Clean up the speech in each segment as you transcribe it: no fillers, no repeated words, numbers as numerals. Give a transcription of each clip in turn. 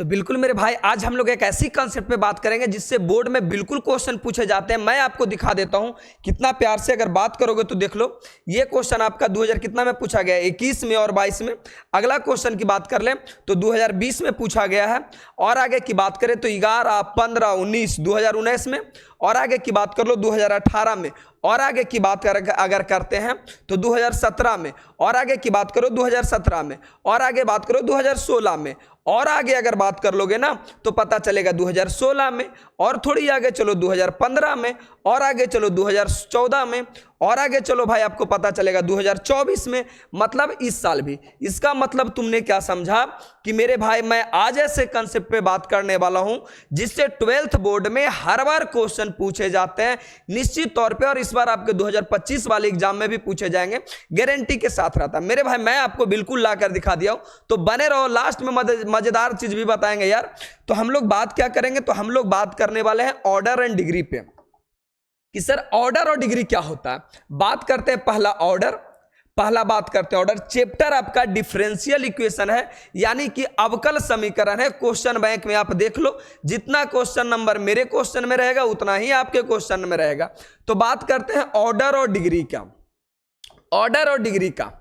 तो बिल्कुल मेरे भाई, आज हम लोग एक ऐसी कॉन्सेप्ट पे बात करेंगे जिससे बोर्ड में बिल्कुल क्वेश्चन पूछे जाते हैं। मैं आपको दिखा देता हूं कितना प्यार से अगर बात करोगे तो देख लो, ये क्वेश्चन आपका 2000 कितना में पूछा गया है, 21 में और 22 में। अगला क्वेश्चन की बात कर लें तो 2020 में पूछा गया है, और आगे की बात करें तो 11, 15, 19, 2019 में, और आगे की बात कर लो 2018 में, और आगे की बात अगर करते हैं तो 2017 में, और आगे की बात करो 2017 में, और आगे बात करो 2016 में, और आगे अगर बात कर लोगे ना तो पता चलेगा 2016 में, और थोड़ी आगे चलो 2015 में, और आगे चलो 2014 में, और आगे चलो भाई आपको पता चलेगा 2024 में, मतलब इस साल भी। इसका मतलब तुमने क्या समझा कि मेरे भाई मैं आज ऐसे कंसेप्ट पे बात करने वाला हूं जिससे 12th बोर्ड में हर बार क्वेश्चन पूछे जाते हैं निश्चित तौर पे, और इस बार आपके 2025 वाले एग्जाम में भी पूछे जाएंगे, गारंटी के साथ रहता है मेरे भाई। मैं आपको बिल्कुल ला कर दिखा दिया हूं, तो बने रहो, लास्ट में मजेदार चीज भी बताएंगे यार। तो हम लोग बात क्या करेंगे, तो हम लोग बात करने वाले हैं ऑर्डर एंड डिग्री पे, कि सर ऑर्डर और डिग्री क्या होता है। बात करते हैं पहला बात करते हैं ऑर्डर। चैप्टर आपका डिफरेंशियल इक्वेशन है, यानी कि अवकल समीकरण है। क्वेश्चन बैंक में आप देख लो, जितना क्वेश्चन नंबर मेरे क्वेश्चन में रहेगा उतना ही आपके क्वेश्चन में रहेगा। तो बात करते हैं ऑर्डर और डिग्री का। ऑर्डर और डिग्री का,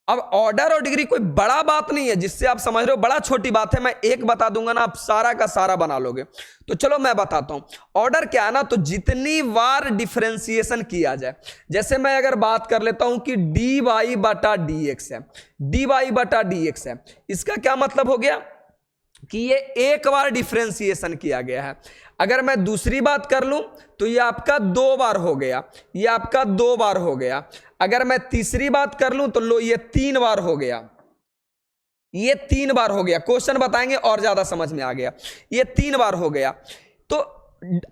अब ऑर्डर और डिग्री कोई बड़ा बात नहीं है जिससे आप समझ रहे हो बड़ा छोटी बात है। मैं एक बता दूंगा ना, आप सारा का सारा बना लोगे। तो चलो मैं बताता हूं ऑर्डर क्या है ना। तो जितनी बार डिफरेंशिएशन किया जाए, जैसे मैं अगर बात कर लेता हूं कि dy बटा dx है, dy बटा dx है, इसका क्या मतलब हो गया कि ये एक बार डिफरेंशिएशन किया गया है। अगर मैं दूसरी बात कर लूं तो ये आपका 2 बार हो गया, ये आपका 2 बार हो गया। अगर मैं तीसरी बात कर लूं तो लो, ये 3 बार हो गया, ये 3 बार हो गया। क्वेश्चन बताएंगे और ज्यादा समझ में आ गया। ये 3 बार हो गया। तो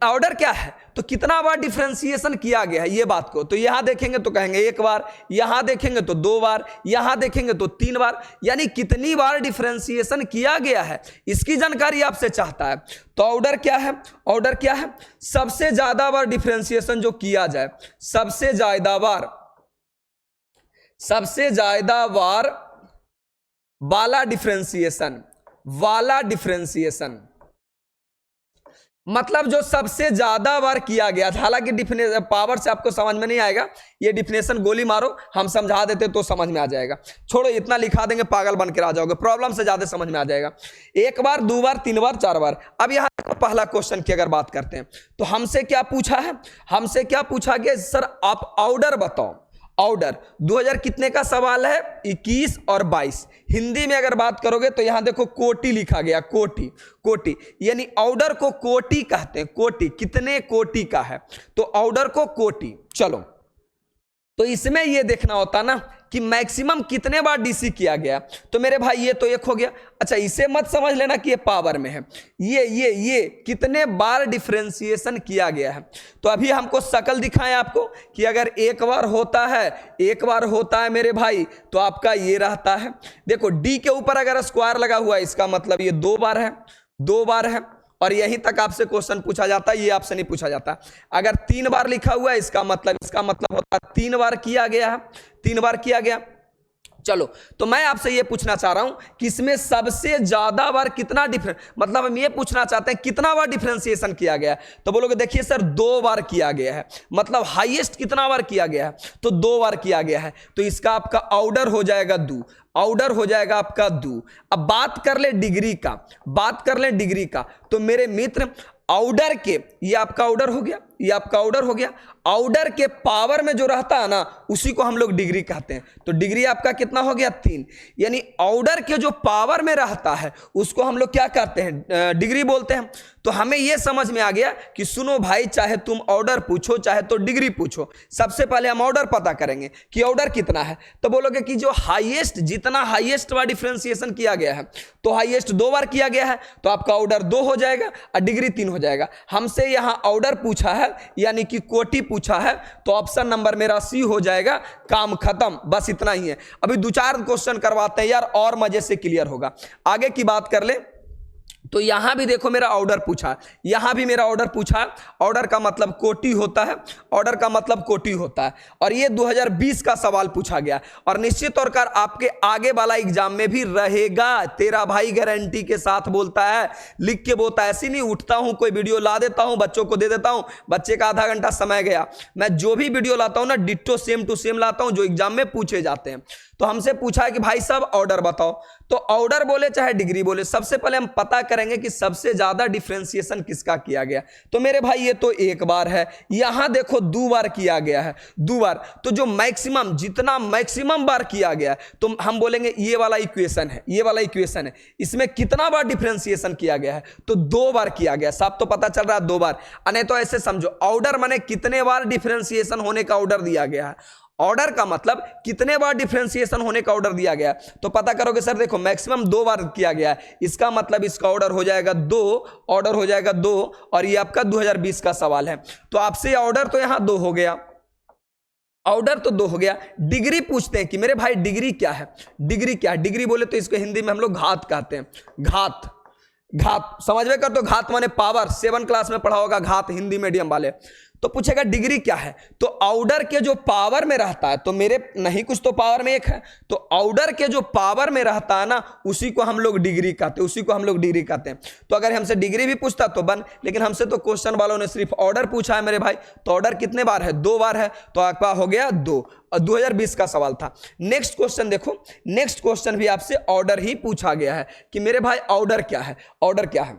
ऑर्डर क्या है, तो कितना बार डिफरेंशिएशन किया गया है ये बात को। तो यहां देखेंगे तो कहेंगे 1 बार, यहां देखेंगे तो 2 बार, यहां देखेंगे तो 3 बार, यानी कितनी बार डिफरेंशिएशन किया गया है इसकी जानकारी आपसे चाहता है। तो ऑर्डर क्या है, ऑर्डर क्या है, सबसे ज्यादा बार डिफरेंशिएशन जो किया जाए, सबसे ज्यादा बार वाला डिफरेंशिएशन, वाला डिफरेंशिएशन मतलब जो सबसे ज्यादा बार किया गया था। हालांकि पावर से आपको समझ में नहीं आएगा, ये डिफिनेशन गोली मारो, हम समझा देते तो समझ में आ जाएगा। छोड़ो, इतना लिखा देंगे पागल बन के आ जाओगे, प्रॉब्लम से ज्यादा समझ में आ जाएगा। 1 बार, 2 बार, 3 बार, 4 बार। अब यहां पहला क्वेश्चन की अगर बात करते हैं तो हमसे क्या पूछा है, हमसे क्या पूछा गया, सर आप ऑर्डर बताओ। ऑर्डर 2000 कितने का सवाल है, 21 और 22। हिंदी में अगर बात करोगे तो यहां देखो कोटि लिखा गया, कोटि, कोटि, यानी ऑर्डर को कोटि कहते हैं। कोटि कितने कोटि का है, तो ऑर्डर को कोटि। चलो, तो इसमें यह देखना होता ना कि मैक्सिमम कितने बार डीसी किया गया। तो मेरे भाई ये तो 1 हो गया। अच्छा, इसे मत समझ लेना कि ये पावर में है, ये कितने बार डिफरेंशिएशन किया गया है। तो अभी हमको शकल दिखाएं आपको कि अगर 1 बार होता है, 1 बार होता है मेरे भाई, तो आपका ये रहता है। देखो डी के ऊपर अगर स्क्वायर लगा हुआ है, इसका मतलब ये 2 बार है, 2 बार है, और यहीं तक आपसे क्वेश्चन पूछा जाता है, ये आपसे नहीं पूछा जाता। अगर 3 बार लिखा हुआ है, इसका मतलब होता है 3 बार किया गया है, 3 बार किया गया। चलो, तो मैं आपसे ये पूछना चाह रहा हूं कि इसमें सबसे ज्यादा बार कितना मतलब हम ये पूछना चाहते हैं कितना बार डिफरेंशिएशन किया गया है। तो बोलोगे देखिए सर 2 बार किया गया है, मतलब हाईएस्ट कितना बार किया गया है, तो 2 बार किया गया है। तो इसका आपका ऑर्डर हो जाएगा 2, ऑर्डर हो जाएगा आपका 2। अब बात कर ले डिग्री का, बात कर ले डिग्री का, तो मेरे मित्र ऑर्डर के, ये आपका ऑर्डर हो गया, ये आपका ऑर्डर हो गया। ऑर्डर के पावर में जो रहता है ना उसी को हम लोग डिग्री कहते हैं। तो डिग्री आपका कितना हो गया, 3, यानी ऑर्डर के जो पावर में रहता है उसको हम लोग क्या कहते हैं, डिग्री बोलते हैं। तो हमें यह समझ में आ गया कि सुनो भाई, चाहे तुम ऑर्डर पूछो चाहे तो डिग्री पूछो, सबसे पहले हम ऑर्डर पता करेंगे कि ऑर्डर कितना है। तो बोलोगे कि जो हाईएस्ट, जितना हाईएस्ट बार डिफरेंशिएशन किया गया है, तो हाईएस्ट 2 बार किया गया है, तो आपका ऑर्डर 2 हो जाएगा और डिग्री 3 हो जाएगा। हमसे यहां ऑर्डर पूछा है, यानी कि कोटि पूछा है, तो ऑप्शन नंबर मेरा सी हो जाएगा। काम खत्म, बस इतना ही है। अभी 2-4 क्वेश्चन करवाते हैं यार, और मजे से क्लियर होगा। आगे की बात कर ले तो यहां भी देखो मेरा ऑर्डर पूछा, यहां भी मेरा ऑर्डर पूछा। ऑर्डर का मतलब कोटि होता है, ऑर्डर का मतलब कोटि होता है। और ये 2020 का सवाल पूछा गया और निश्चित तौर पर आपके आगे वाला एग्जाम में भी रहेगा। तेरा भाई गारंटी के साथ बोलता है, लिख के बोलता है, ऐसी नहीं उठता हूं कोई वीडियो ला देता हूं, बच्चों को दे देता हूं, बच्चे का आधा घंटा समय गया। मैं जो भी वीडियो लाता हूं ना डिट्टो सेम टू सेम लाता हूं जो एग्जाम में पूछे जाते हैं। तो हमसे पूछा है कि भाई साहब ऑर्डर बताओ, तो ऑर्डर बोले चाहे डिग्री बोले, सबसे पहले हम पता करेंगे कि सबसे ज्यादा डिफरेंशिएशन किसका किया गया। तो मेरे भाई ये तो एक बार है, यहां देखो 2 बार किया गया है, 2 बार। तो जो मैक्सिमम, जितना मैक्सिमम बार किया गया है, तो हम बोलेंगे ये वाला इक्वेशन है, ये वाला इक्वेशन है, इसमें कितना बार डिफरेंशिएशन किया गया है, तो 2 बार किया गया। साफ तो पता चल रहा है 2 बार। नहीं तो ऐसे समझो, ऑर्डर माने कितने बार डिफरेंशिएशन होने का ऑर्डर दिया गया है, ऑर्डर का मतलब कितने बार डिफरेंशिएशन होने का ऑर्डर दिया गया। तो पता करोगे सर देखो मैक्सिमम 2 बार किया गया है, इसका मतलब इसका ऑर्डर हो जाएगा 2, ऑर्डर हो जाएगा 2। और ये आपका 2020 का सवाल है, तो आपसे ऑर्डर तो यहां 2 हो गया, ऑर्डर तो 2 हो गया। डिग्री पूछते हैं कि मेरे भाई डिग्री क्या है, डिग्री क्या है। डिग्री बोले तो इसको हिंदी में हम लोग घात कहते हैं, घात। घात समझ में कर, तो घात माने पावर, 7 क्लास में पढ़ा होगा घात हिंदी मीडियम वाले। तो पूछेगा डिग्री क्या है, तो ऑर्डर के जो पावर में रहता है, तो मेरे नहीं कुछ तो पावर में 1 है, तो ऑर्डर के जो पावर में रहता है ना उसी को हम लोग डिग्री कहते हैं, उसी को हम लोग डिग्री कहते हैं। तो अगर हमसे डिग्री भी पूछता तो बन, लेकिन हमसे तो क्वेश्चन वालों ने सिर्फ ऑर्डर पूछा है मेरे भाई। तो ऑर्डर कितने बार है, 2 बार है, तो आपका हो गया 2। और 2020 का सवाल था। नेक्स्ट क्वेश्चन देखो, नेक्स्ट क्वेश्चन भी आपसे ऑर्डर ही पूछा गया है कि मेरे भाई ऑर्डर क्या है, ऑर्डर क्या है।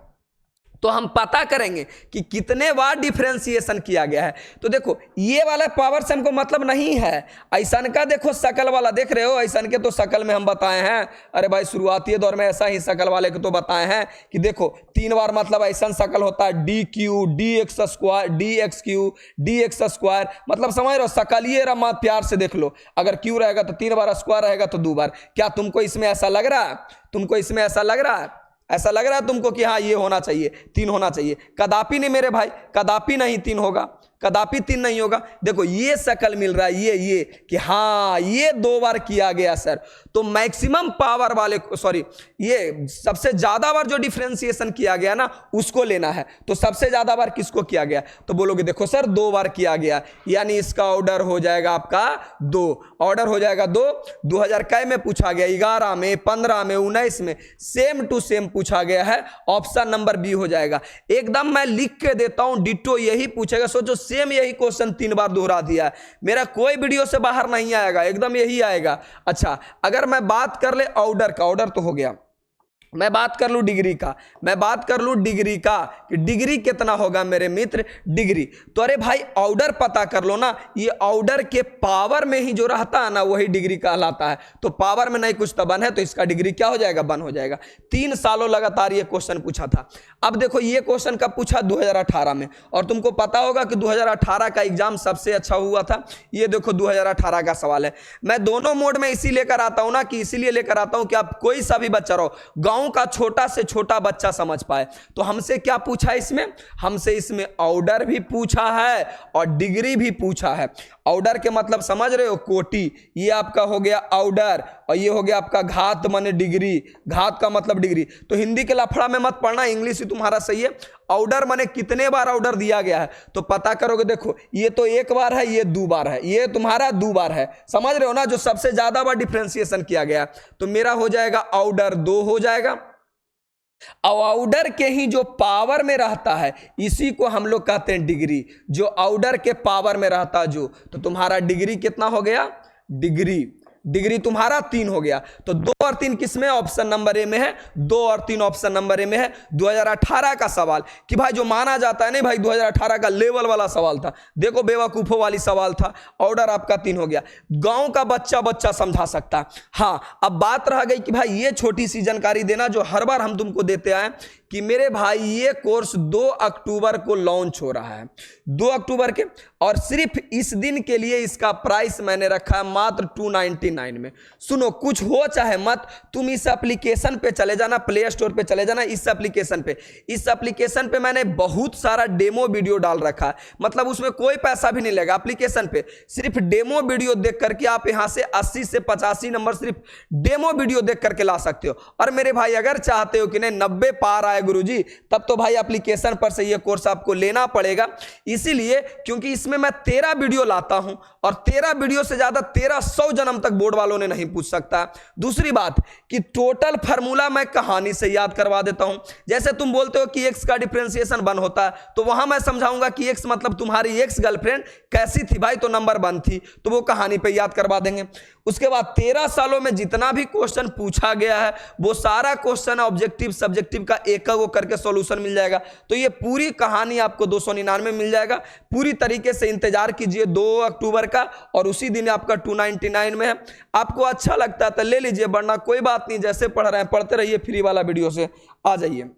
तो हम पता करेंगे कि कितने बार डिफरेंशिएशन किया गया है। तो देखो ये वाला पावर से हमको मतलब नहीं है, ऐसा का देखो शकल वाला देख रहे हो, ऐसा के तो शकल में हम बताए हैं। अरे भाई शुरुआती दौर में ऐसा ही शकल वाले को तो बताए हैं कि देखो 3 बार मतलब ऐसा शकल होता है DQ DX square DXQ DX square, मतलब समझ रहे हो शकल ये रहा, प्यार से देख लो। अगर Q रहेगा तो 3 बार, स्क्वायर रहेगा तो 2 बार। क्या तुमको इसमें ऐसा लग रहा है, तुमको इसमें ऐसा लग रहा है, ऐसा लग रहा है तुमको कि हाँ ये होना चाहिए, 3 होना चाहिए? कदापि नहीं मेरे भाई, कदापि नहीं 3 होगा, कदापि 3 नहीं होगा। देखो ये शकल मिल रहा है, ये कि हाँ ये 2 बार किया गया सर। तो मैक्सिमम पावर वाले, सॉरी ये सबसे ज्यादा बार जो डिफरेंशिएशन किया गया ना उसको लेना है। तो सबसे ज्यादा बार किसको किया गया, तो बोलोगे देखो सर 2 बार किया गया, यानी इसका ऑर्डर हो जाएगा आपका 2, ऑर्डर हो जाएगा 2। 2000 कै में पूछा गया, 11 में, 15 में, 19 में सेम टू सेम पूछा गया है। ऑप्शन नंबर बी हो जाएगा। एकदम मैं लिख के देता हूं, डिट्टो यही पूछेगा। सोचो सेम यही क्वेश्चन 3 बार दोहरा दिया है, मेरा कोई वीडियो से बाहर नहीं आएगा, एकदम यही आएगा। अच्छा अगर मैं बात कर ले ऑर्डर का, ऑर्डर तो हो गया। मैं बात कर लूं डिग्री का, मैं बात कर लूं डिग्री का कि डिग्री कितना होगा मेरे मित्र, डिग्री। तो अरे भाई ऑर्डर पता कर लो ना, ये ऑर्डर के पावर में ही जो रहता है ना वही डिग्री कहलाता है। तो पावर में नहीं कुछ तो 1 है, तो इसका डिग्री क्या हो जाएगा, 1 हो जाएगा। 3 सालों लगातार ये क्वेश्चन पूछा था। अब देखो ये क्वेश्चन कब पूछा, 2018 में। और तुमको पता होगा कि 2018 का एग्जाम सबसे अच्छा हुआ था। ये देखो 2018 का सवाल है। मैं दोनों मोड में इसी लेकर आता हूं ना, कि इसीलिए लेकर आता हूं कि आप कोई सा भी बच्चा रहो, गांव का छोटा से छोटा बच्चा समझ पाए। तो हमसे क्या पूछा इसमें, हमसे इसमें ऑर्डर भी पूछा है और डिग्री भी पूछा है। ऑर्डर के मतलब समझ रहे हो, कोटि, ये आपका हो गया ऑर्डर, और ये हो गया आपका घात माने डिग्री, घात का मतलब डिग्री। तो हिंदी के लफड़ा में मत पढ़ना, इंग्लिश ही तुम्हारा सही है। ऑर्डर माने कितने बार ऑर्डर दिया गया है, तो पता करोगे। देखो ये तो 1 बार है, ये 2 बार है, ये तुम्हारा 2 बार है, समझ रहे हो ना, जो सबसे ज्यादा बार डिफरेंशिएशन किया गया। तो मेरा हो जाएगा ऑर्डर 2 हो जाएगा। ऑर्डर के ही जो पावर में रहता है इसी को हम लोग कहते हैं डिग्री, जो ऑर्डर के पावर में रहता है जो। तो तुम्हारा डिग्री कितना हो गया, डिग्री तुम्हारा 3 हो गया। तो 2 और 3 किसमें, ऑप्शन नंबर ए में है। 2 और 3 ऑप्शन नंबर ए में है। 2018 का सवाल कि भाई जो माना जाता है, नहीं भाई 2018 का लेवल वाला सवाल था, देखो बेवकूफों वाली सवाल था। ऑर्डर आपका 3 हो गया। गांव का बच्चा समझा सकता। हाँ अब बात रह गई कि भाई ये छोटी सी जानकारी देना जो हर बार हम तुमको देते आए कि मेरे भाई ये कोर्स 2 अक्टूबर को लॉन्च हो रहा है। 2 अक्टूबर के, और सिर्फ इस दिन के लिए इसका प्राइस मैंने रखा है मात्र 299 में। सुनो, कुछ हो चाहे मत, तुम इस एप्लीकेशन पे चले जाना, प्ले स्टोर पे चले जाना, इस एप्लीकेशन पे मैंने बहुत सारा डेमो वीडियो डाल रखा है, मतलब उसमें कोई पैसा भी नहीं लगेगा। एप्लीकेशन पे सिर्फ डेमो वीडियो देख करके आप यहां से 80 से 85 नंबर सिर्फ डेमो वीडियो देख करके ला सकते हो। और मेरे भाई अगर चाहते हो कि नहीं 90 पार आए गुरुजी, तब तो भाई एप्लीकेशन पर से ये कोर्स आपको लेना पड़ेगा। इसीलिए क्योंकि इसमें मैं 13 वीडियो लाता हूं और 13 वीडियो से ज्यादा 1300 जन्म तक बोर्ड वालों ने नहीं पूछ सकता। दूसरी बात कि टोटल फार्मूला मैं कहानी से याद करवा देता हूं। जैसे तुम बोलते हो कि एक्स का डिफरेंशिएशन 1 होता है, तो वहां मैं समझाऊंगा कि एक्स मतलब तुम्हारी एक्स गर्लफ्रेंड कैसी थी भाई, तो नंबर 1 थी, तो वो कहानी पे याद करवा देंगे। उसके बाद 13 सालों में जितना भी क्वेश्चन पूछा गया है वो सारा क्वेश्चन ऑब्जेक्टिव सब्जेक्टिव का एक करके सॉल्यूशन मिल जाएगा। तो ये पूरी कहानी आपको 299 मिल जाएगा। पूरी तरीके से इंतजार कीजिए 2 अक्टूबर का, और उसी दिन आपका 299 में है। आपको अच्छा लगता है तो ले लीजिए, वरना कोई बात नहीं, जैसे पढ़ रहे हैं पढ़ते रहिए, फ्री वाला वीडियो से आ जाइए।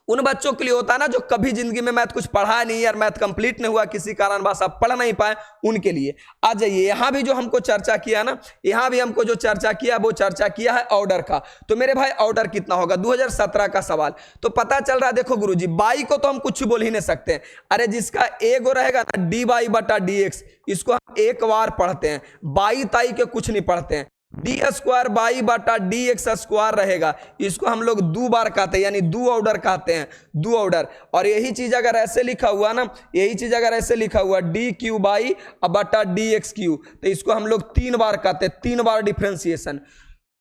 उन बच्चों के लिए होता है ना जो कभी जिंदगी में मैथ कुछ पढ़ा नहीं, यार मैथ कंप्लीट नहीं हुआ, किसी कारणवश आप पढ़ नहीं पाए, उनके लिए आ जाइए। यहां भी जो हमको चर्चा किया ना, यहां भी हमको जो चर्चा किया वो चर्चा किया है ऑर्डर का। तो मेरे भाई ऑर्डर कितना होगा, 2017 का सवाल तो पता चल रहा है। देखो गुरुजी, बाई को तो हम कुछ बोल ही नहीं सकते। अरे जिसका एगो रहेगा ना dy बटा dx, इसको हम एक बार पढ़ते हैं, बाई ताई के कुछ नहीं पढ़ते हैं। डी स्क्वायर बाई बटा डी एक्स स्क्वायर रहेगा, इसको हम लोग 2 बार कहते हैं, यानी 2 ऑर्डर कहते हैं, 2 ऑर्डर। और यही चीज अगर ऐसे लिखा हुआ ना, यही चीज अगर ऐसे लिखा हुआ डी क्यू बाई बटा डी एक्स क्यू, तो इसको हम लोग 3 बार कहते हैं, 3 बार डिफ्रेंसिएशन।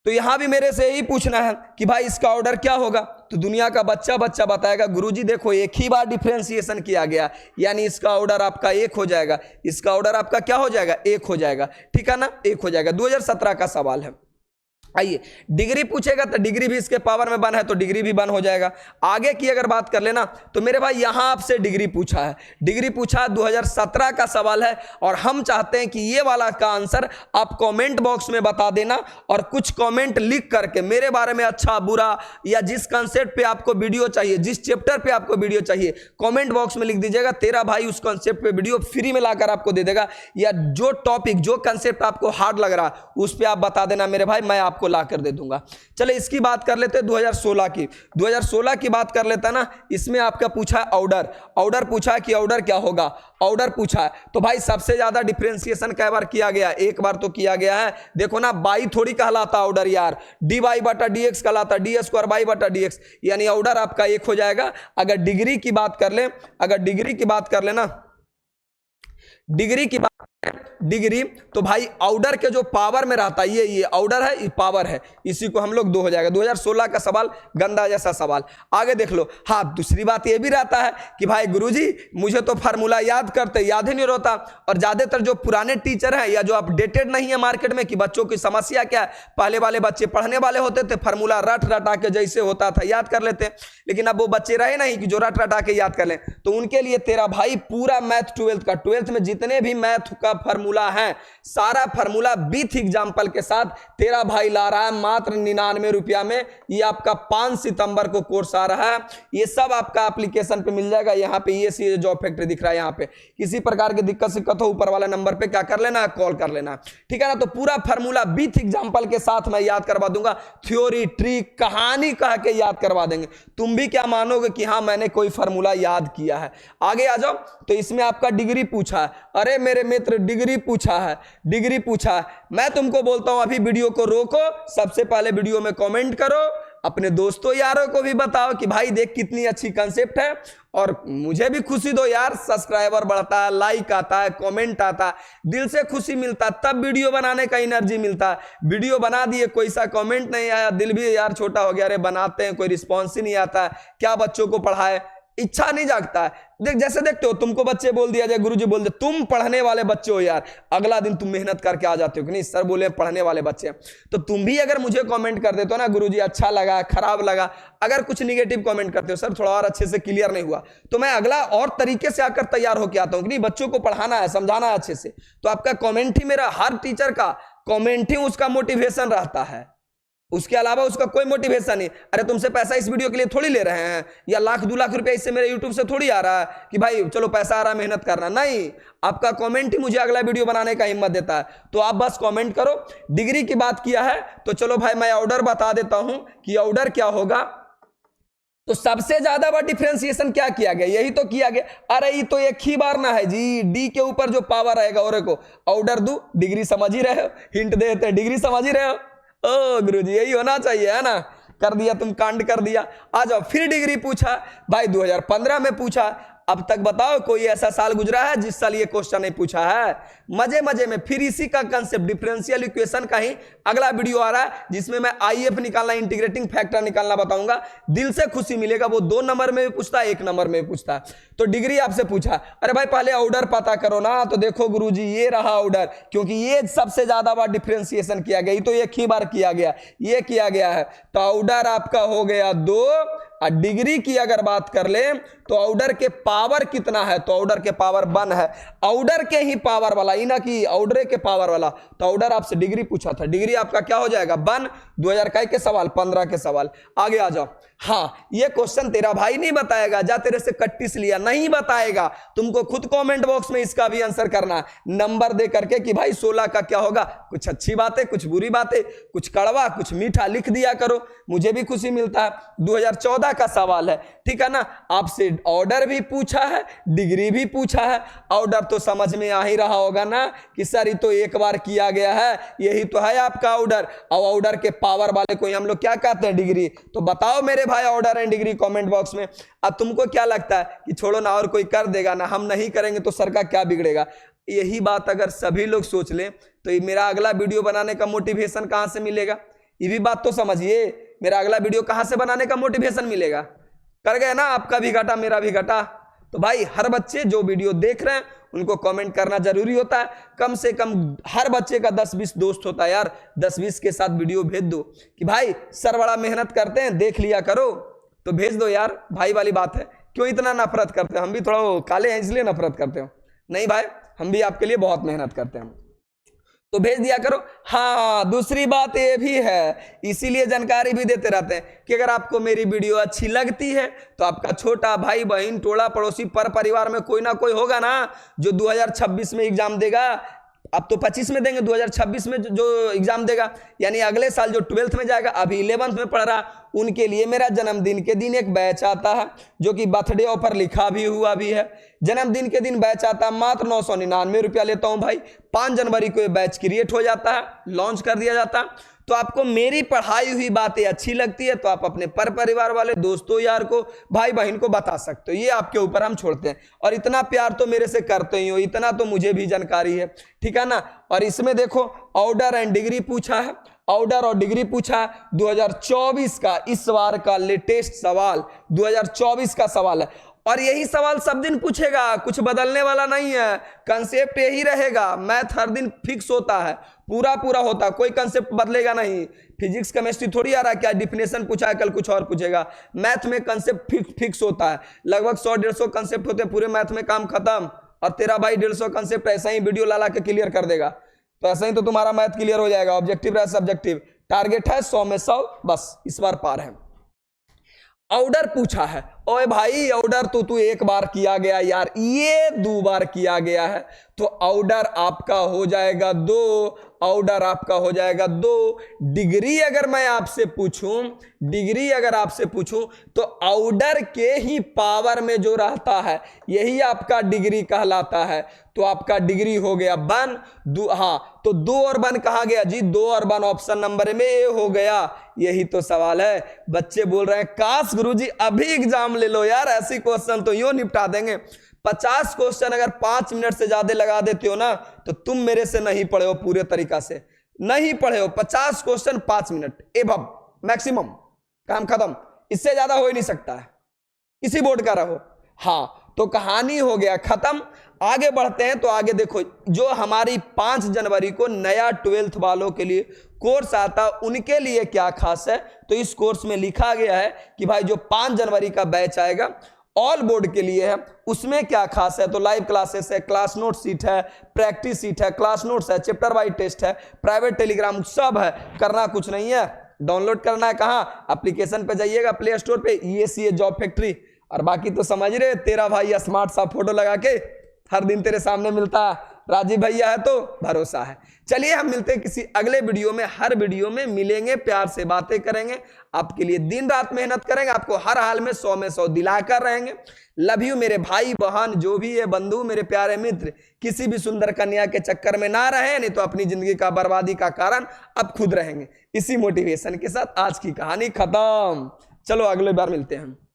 तो यहां भी मेरे से यही पूछना है कि भाई इसका ऑर्डर क्या होगा, तो दुनिया का बच्चा बताएगा गुरुजी देखो एक ही बार डिफरेंशिएशन किया गया, यानी इसका ऑर्डर आपका 1 हो जाएगा, इसका ऑर्डर आपका क्या हो जाएगा, 1 हो जाएगा। ठीक है ना, 1 हो जाएगा। 2017 का सवाल है। आइए, डिग्री पूछेगा तो डिग्री भी इसके पावर में 1 है, तो डिग्री भी 1 हो जाएगा। आगे की अगर बात कर लेना तो मेरे भाई यहां आपसे डिग्री पूछा है, डिग्री पूछा 2017 का सवाल है, और हम चाहते हैं कि ये वाला का आंसर आप कमेंट बॉक्स में बता देना, और कुछ कमेंट लिख करके मेरे बारे में अच्छा बुरा, या जिस कंसेप्ट पे आपको वीडियो चाहिए, जिस चैप्टर पे आपको वीडियो चाहिए, कमेंट बॉक्स में लिख दीजिएगा। तेरा भाई उस कंसेप्ट पे वीडियो फ्री में लाकर आपको दे देगा, या जो टॉपिक जो कंसेप्ट आपको हार्ड लग रहा उस पर आप बता देना मेरे भाई, मैं आपको ला कर दे दूंगा। चले इसकी बात कर लेते हैं 2016 की। 2016 की बात कर लेता ना, इसमें आपका पूछा है ऑर्डर पूछा है कि ऑर्डर क्या होगा, ऑर्डर पूछा है। तो भाई सबसे ज्यादा डिफरेंशिएशन कै बार किया गया, 1 बार तो किया गया है। देखो ना, बाई थोड़ी कहलाता ऑर्डर यार, डी वाई बटा डी एक्स कहलाता, डी स्क्वायर बाई बटा डी एक्स, यानी ऑर्डर आपका 1 हो जाएगा। अगर डिग्री की बात कर ले, ना डिग्री की बात, डिग्री तो भाई ऑर्डर के जो पावर में रहता है, ये ऑर्डर है, ये पावर है, इसी को हम लोग 2 हो जाएगा। 2016 का सवाल गंदा जैसा सवाल। आगे देख लो। हाँ, दूसरी बात ये भी रहता है कि भाई गुरुजी मुझे तो फार्मूला याद ही नहीं रहता, और ज्यादातर जो पुराने टीचर हैं या जो अपडेटेड नहीं है मार्केट में कि बच्चों की समस्या क्या है, पहले वाले बच्चे पढ़ने वाले होते थे, फार्मूला रटा के जैसे होता था याद कर लेते, लेकिन अब वो बच्चे रहे नहीं कि जो रटा के याद कर लें। तो उनके लिए तेरा भाई पूरा मैथ 12th में जितने भी मैथ का फार्मूला है, सारा फार्मूला विथ एग्जाम्पल के साथ तेरा भाई ला रहा है मात्र 99 रुपया में। ये आपका 5 सितंबर को कोर्स आ रहा है, ये सब आपका एप्लीकेशन पे मिल जाएगा। यहाँ पे ये जॉब फैक्ट्री दिख रहा है, यहाँ पे किसी प्रकार की दिक्कत हो ऊपर वाला नंबर पे क्या कर लेना है, कॉल कर लेना। ठीक है ना, तो पूरा फार्मूला विथ एग्जाम्पल के साथ मैं याद करवा दूंगा, थ्योरी ट्रिक कहानी कह के याद करवा देंगे। तुम भी क्या मानोगे कि हाँ मैंने कोई फार्मूला याद किया है। आगे आ जाओ। तो इसमें आपका डिग्री पूछा है, अरे मेरे मित्र डिग्री पूछा है। मैं तुमको बोलता हूं अभी वीडियो को रोको, सबसे पहले वीडियो में कमेंट करो, अपने दोस्तों यारों को भी बताओ कि भाई देख कितनी अच्छी कंसेप्ट है, और मुझे भी खुशी दो यार, सब्सक्राइबर बढ़ता है, लाइक आता है, कमेंट आता है, दिल से खुशी मिलता है, तब वीडियो बनाने का एनर्जी मिलता है। वीडियो बना दिए, कोई सा कमेंट नहीं आया, दिल भी यार छोटा हो गया, अरे बनाते हैं कोई रिस्पॉन्स ही नहीं आता है, क्या बच्चों को पढ़ाए, इच्छा नहीं जागता है। देख जैसे देखते हो, तुमको बच्चे बोल दिया जाए, गुरुजी बोल दे तुम पढ़ने वाले बच्चे हो यार, अगला दिन तुम मेहनत करके आ जाते हो कि नहीं सर बोले पढ़ने वाले बच्चे। तो तुम भी अगर मुझे कमेंट कर देते हो ना गुरुजी अच्छा लगा खराब लगा, अगर कुछ निगेटिव कमेंट करते हो सर थोड़ा और अच्छे से क्लियर नहीं हुआ, तो मैं अगला और तरीके से आकर तैयार होकर आता हूं कि नहीं बच्चों को पढ़ाना है, समझाना है अच्छे से। तो आपका कमेंट ही, मेरा हर टीचर का कमेंट ही उसका मोटिवेशन रहता है। उसके अलावा उसका कोई मोटिवेशन नहीं। अरे तुमसे पैसा इस वीडियो के लिए थोड़ी ले रहे हैं, या लाख 2 लाख रुपया इससे मेरे यूट्यूब से थोड़ी आ रहा है कि भाई चलो पैसा आ रहा है मेहनत करना, नहीं। आपका कमेंट ही मुझे अगला वीडियो बनाने का हिम्मत देता है। तो आप बस कमेंट करो। डिग्री की बात किया है तो चलो भाई मैं ऑर्डर बता देता हूं कि ऑर्डर क्या होगा। तो सबसे ज्यादा बार डिफरेंशिएशन क्या किया गया, यही तो किया गया। अरे ये तो एक ही बार ना है जी, डी के ऊपर जो पावर आएगा और को ऑर्डर दू, डिग्री समझ ही रहे हो, हिंट देते हैं, डिग्री समझ ही रहे हो। ओ गुरुजी यही होना चाहिए, है ना। कर दिया तुम, कांड कर दिया। आ जाओ, फिर डिग्री पूछा भाई 2015 में पूछा। अब तक बताओ कोई ऐसा साल गुजरा है जिस साल ये क्वेश्चन नहीं पूछा है। मजे मजे में फिर इसी का कंसेप्ट डिफरेंशियल इक्वेशन का ही अगला वीडियो आ रहा है, जिसमें मैं आईएफ निकालना, इंटीग्रेटिंग फैक्टर निकालना बताऊंगा। दिल से खुशी मिलेगा। वो 2 नंबर में भी पूछता है, 1 नंबर में भी पूछता है। तो डिग्री आपसे पूछा, अरे भाई पहले ऑर्डर पता करो ना। तो देखो गुरुजी ये रहा ऑर्डर, क्योंकि ये सबसे ज्यादा बार डिफरेंशिएशन किया गया, ये तो एक ही बार किया गया, ये किया गया है। तो ऑर्डर आपका हो गया 2। और डिग्री की अगर बात कर ले तो ऑर्डर के पावर कितना है, तो ऑर्डर के पावर 1 है। ऑर्डर के ही पावर वाला, ही ना कि ऑर्डर के पावर वाला। तो ऑर्डर आपसे डिग्री पूछा था, डिग्री आपका क्या हो जाएगा 1। 2000 के सवाल, 15 के सवाल। आगे आ जाओ। हाँ ये क्वेश्चन तेरा भाई नहीं बताएगा, जा तेरे से कट्टिस लिया, नहीं बताएगा। तुमको खुद कमेंट बॉक्स में इसका भी आंसर करना, नंबर दे करके कि भाई 16 का क्या होगा। कुछ अच्छी बातें, कुछ बुरी बातें, कुछ कड़वा, कुछ मीठा लिख दिया करो, मुझे भी खुशी मिलता है। 2014 का सवाल है, ठीक है ना। आपसे ऑर्डर भी पूछा है, डिग्री भी पूछा है। ऑर्डर तो समझ में आ ही रहा होगा ना कि सर ये तो एक बार किया गया है, यही तो है आपका ऑर्डर। और ऑर्डर के पावर वाले को हम लोग क्या कहते हैं, डिग्री। तो बताओ मेरे भाई order and degree comment box में। अब तुमको क्या लगता है कि छोड़ो ना, और कोई कर देगा ना, हम नहीं करेंगे तो सर का क्या बिगड़ेगा। यही बात अगर सभी लोग सोच लें तो ये मेरा अगला वीडियो बनाने का मोटिवेशन कहां से मिलेगा। ये भी बात तो समझिए, मेरा अगला वीडियो कहां से बनाने का मोटिवेशन मिलेगा। कर गए ना, आपका भी घटा मेरा भी घटा। तो भाई हर बच्चे जो वीडियो देख रहे हैं उनको कमेंट करना जरूरी होता है। कम से कम हर बच्चे का 10-20 दोस्त होता है यार, 10-20 के साथ वीडियो भेज दो कि भाई सर बड़ा मेहनत करते हैं, देख लिया करो। तो भेज दो यार, भाई वाली बात है। क्यों इतना नफरत करते हो, हम भी थोड़ा काले हैं इसलिए नफरत करते हो। नहीं भाई, हम भी आपके लिए बहुत मेहनत करते हैं, तो भेज दिया करो। हाँ दूसरी बात ये भी है, इसीलिए जानकारी भी देते रहते हैं कि अगर आपको मेरी वीडियो अच्छी लगती है तो आपका छोटा भाई बहन, टोला पड़ोसी, पर परिवार में कोई ना कोई होगा ना जो 2026 में एग्जाम देगा। अब तो 25 में देंगे, 2026 में जो एग्जाम देगा, यानी अगले साल जो 12th में जाएगा, अभी 11th में पढ़ रहा, उनके लिए मेरा जन्मदिन के दिन एक बैच आता है, जो कि बर्थडे ऑफर लिखा भी हुआ भी है। जन्मदिन के दिन बैच आता है, मात्र 999 रुपया लेता हूं भाई। 5 जनवरी को ये बैच क्रिएट हो जाता है, लॉन्च कर दिया जाता है। तो आपको मेरी पढ़ाई हुई बातें अच्छी लगती है तो आप अपने पर परिवार वाले, दोस्तों, यार को, भाई बहन को बता सकते हो। ये आपके ऊपर हम छोड़ते हैं। और इतना प्यार तो मेरे से करते ही हो, इतना तो मुझे भी जानकारी है, ठीक है ना। और इसमें देखो ऑर्डर एंड डिग्री पूछा है, ऑर्डर और डिग्री पूछा है। 2024 का इस बार का लेटेस्ट सवाल 2024 का सवाल है। और यही सवाल सब दिन पूछेगा, कुछ बदलने वाला नहीं है, कंसेप्ट यही रहेगा। मैथ हर दिन फिक्स होता है, पूरा पूरा होता है, कोई कंसेप्ट बदलेगा नहीं। फिजिक्स केमिस्ट्री थोड़ी आ रहा है क्या डिफिनेशन पूछा है, कल कुछ और पूछेगा। मैथ में कंसेप्ट फिक्स होता है, लगभग 100-150 कंसेप्ट होते हैं पूरे मैथ में, काम खत्म। और तेरा भाई 150 कंसेप्ट ऐसा ही वीडियो ला के क्लियर कर देगा। तो ऐसा ही तो तुम्हारा मैथ क्लियर हो जाएगा। ऑब्जेक्टिव रहा सब्जेक्टिव, टारगेट है 100 में 100, बस इस बार पार है। ऑर्डर पूछा है, ओए भाई ऑर्डर तो तू एक बार किया गया यार, ये 2 बार किया गया है। तो ऑर्डर आपका हो जाएगा 2, ऑर्डर आपका हो जाएगा 2। डिग्री अगर मैं आपसे पूछूं, डिग्री अगर आपसे पूछूं तो ऑर्डर के ही पावर में जो रहता है यही आपका डिग्री कहलाता है। तो आपका डिग्री हो गया 1। हाँ तो 2 और 1 कहा गया जी, 2 और 1 ऑप्शन नंबर में ए हो गया। यही तो सवाल है। बच्चे बोल रहे हैं काश गुरुजी अभी एग्जाम ले लो यार, ऐसी क्वेश्चन तो यूं निपटा देंगे। 50 क्वेश्चन अगर 5 मिनट से ज्यादा लगा देते हो ना तो तुम मेरे से नहीं पढ़े हो, पूरे तरीका से नहीं पढ़े हो। 50 क्वेश्चन 5 मिनट एबव मैक्सिमम, काम खत्म, इससे ज्यादा हो ही नहीं सकता है, किसी बोर्ड का रहो। हाँ तो कहानी हो गया खत्म। आगे बढ़ते हैं। तो आगे देखो, जो हमारी 5 जनवरी को नया 12th वालों के लिए कोर्स आता उनके लिए क्या खास है। तो इस कोर्स में लिखा गया है कि भाई जो 5 जनवरी का बैच आएगा ऑल बोर्ड के लिए है, उसमें क्या खास है। तो लाइव क्लासेस है, क्लास नोट सीट है, प्रैक्टिस सीट है, क्लास नोट्स है, चैप्टर वाइज टेस्ट है, प्राइवेट टेलीग्राम सब है, करना कुछ नहीं है, डाउनलोड करना है कहाँ, एप्लीकेशन पे जाइएगा प्ले स्टोर पे, EACA जॉब फैक्ट्री। और बाकी तो समझ रहे, तेरा भाई स्मार्ट सा फोटो लगा के हर दिन तेरे सामने मिलता है, राजीव भैया है तो भरोसा है। चलिए हम मिलते हैं किसी अगले वीडियो में, हर वीडियो में मिलेंगे, प्यार से बातें करेंगे, आपके लिए दिन रात मेहनत करेंगे, आपको हर हाल में 100 में 100 दिलाकर रहेंगे। लव यू मेरे भाई बहन, जो भी है बंधु, मेरे प्यारे मित्र, किसी भी सुंदर कन्या के चक्कर में ना रहे, नहीं तो अपनी जिंदगी का बर्बादी का कारण अब खुद रहेंगे। इसी मोटिवेशन के साथ आज की कहानी खत्म। चलो अगले बार मिलते हैं।